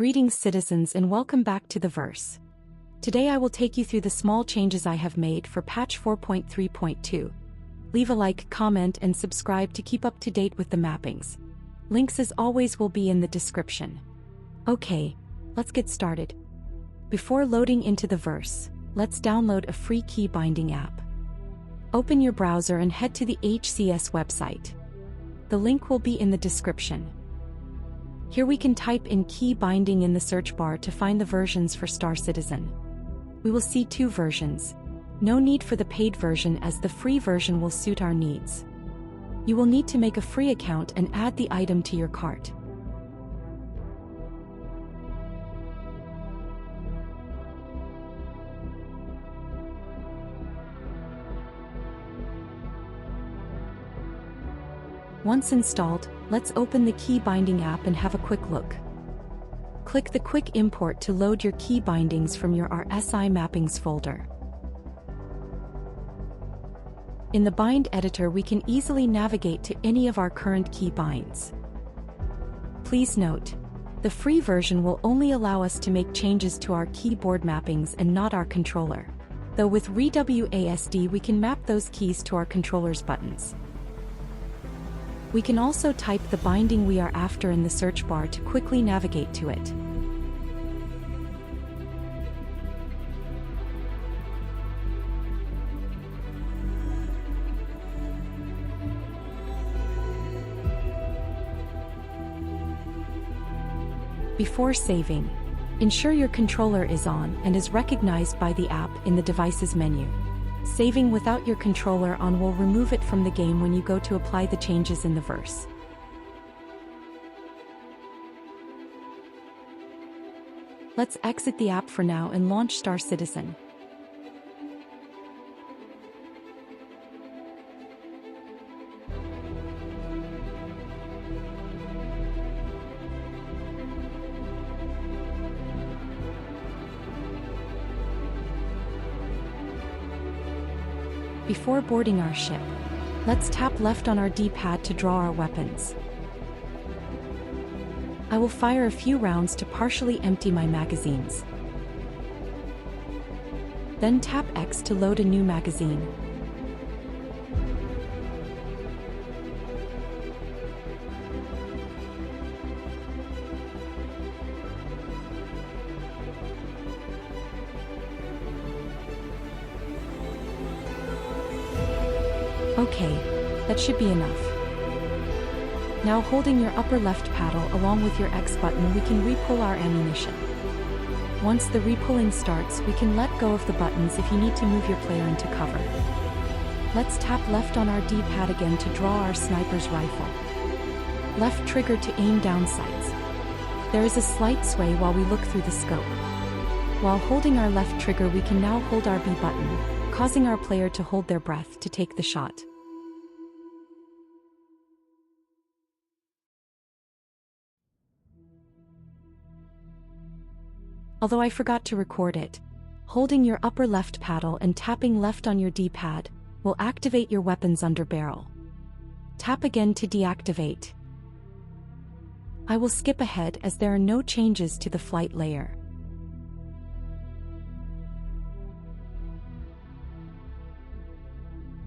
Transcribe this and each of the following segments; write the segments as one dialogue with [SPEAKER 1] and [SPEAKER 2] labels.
[SPEAKER 1] Greetings citizens and welcome back to the verse. Today I will take you through the small changes I have made for patch 4.3.2. Leave a like, comment and subscribe to keep up to date with the mappings. Links as always will be in the description. Okay, let's get started. Before loading into the verse, let's download a free key binding app. Open your browser and head to the HCS website. The link will be in the description. Here we can type in key binding in the search bar to find the versions for Star Citizen. We will see two versions. No need for the paid version as the free version will suit our needs. You will need to make a free account and add the item to your cart. Once installed, let's open the key binding app and have a quick look. Click the quick import to load your key bindings from your RSI mappings folder. In the bind editor we can easily navigate to any of our current key binds. Please note, the free version will only allow us to make changes to our keyboard mappings and not our controller. Though with ReWASD we can map those keys to our controller's buttons. We can also type the binding we are after in the search bar to quickly navigate to it. Before saving, ensure your controller is on and is recognized by the app in the devices menu. Saving without your controller on will remove it from the game when you go to apply the changes in the verse. Let's exit the app for now and launch Star Citizen. Before boarding our ship, let's tap left on our D-pad to draw our weapons. I will fire a few rounds to partially empty my magazines. Then tap X to load a new magazine. Okay, that should be enough. Now holding your upper left paddle along with your X button we can re-pull our ammunition. Once the re-pulling starts we can let go of the buttons if you need to move your player into cover. Let's tap left on our D-pad again to draw our sniper's rifle. Left trigger to aim down sights. There is a slight sway while we look through the scope. While holding our left trigger we can now hold our B button, causing our player to hold their breath to take the shot. Although I forgot to record it, holding your upper left paddle and tapping left on your D-pad will activate your weapons under barrel. Tap again to deactivate. I will skip ahead as there are no changes to the flight layer.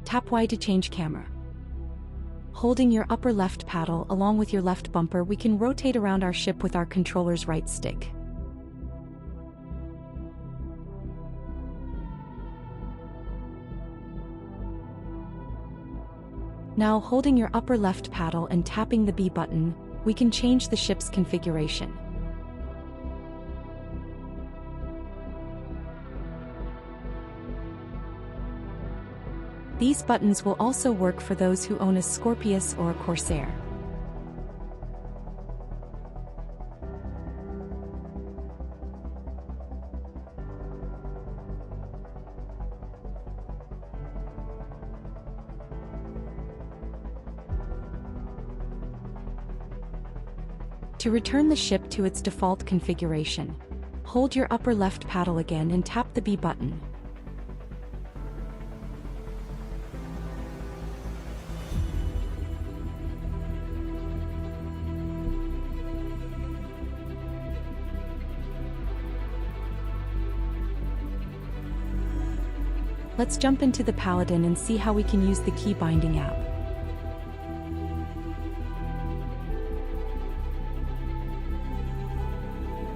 [SPEAKER 1] Tap Y to change camera. Holding your upper left paddle along with your left bumper we can rotate around our ship with our controller's right stick. Now holding your upper left paddle and tapping the B button, we can change the ship's configuration. These buttons will also work for those who own a Scorpius or a Corsair. To return the ship to its default configuration, hold your upper left paddle again and tap the B button. Let's jump into the Paladin and see how we can use the key binding app.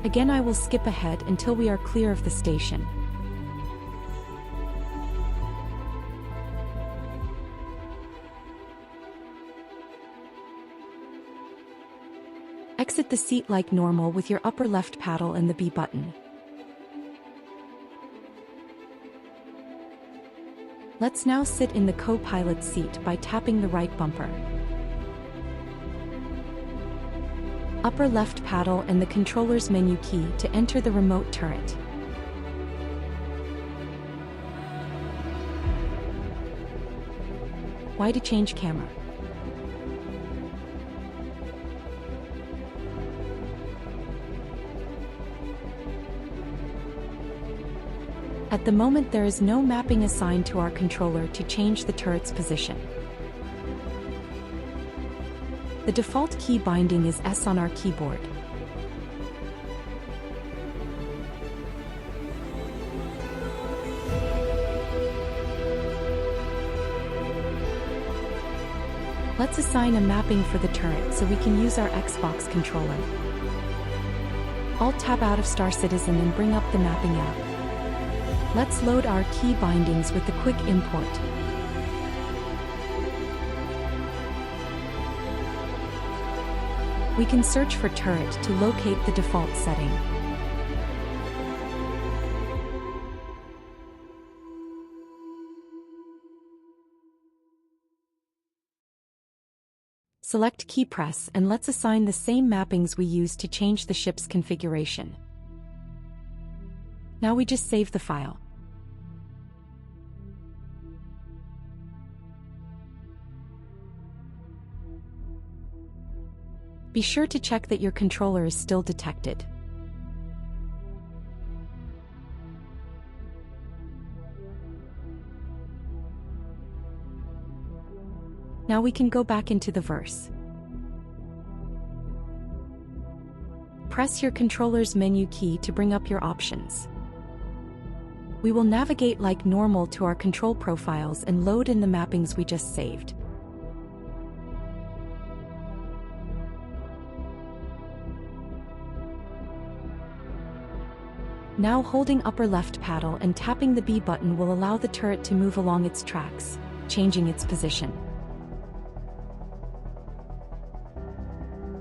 [SPEAKER 1] Again, I will skip ahead until we are clear of the station. Exit the seat like normal with your upper left paddle and the B button. Let's now sit in the co-pilot seat by tapping the right bumper. Upper left paddle and the controller's menu key to enter the remote turret. Y to change camera. At the moment, there is no mapping assigned to our controller to change the turret's position. The default key binding is S on our keyboard. Let's assign a mapping for the turret so we can use our Xbox controller. Alt-tab out of Star Citizen and bring up the mapping app. Let's load our key bindings with the quick import. We can search for turret to locate the default setting. Select key press and let's assign the same mappings we used to change the ship's configuration. Now we just save the file. Be sure to check that your controller is still detected. Now we can go back into the verse. Press your controller's menu key to bring up your options. We will navigate like normal to our control profiles and load in the mappings we just saved. Now holding upper left paddle and tapping the B button will allow the turret to move along its tracks, changing its position.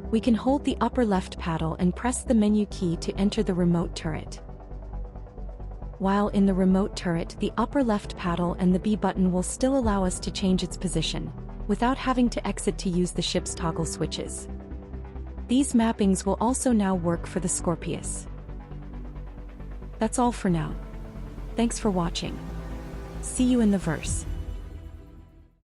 [SPEAKER 1] We can hold the upper left paddle and press the menu key to enter the remote turret. While in the remote turret, the upper left paddle and the B button will still allow us to change its position, without having to exit to use the ship's toggle switches. These mappings will also now work for the Scorpius. That's all for now. Thanks for watching. See you in the verse.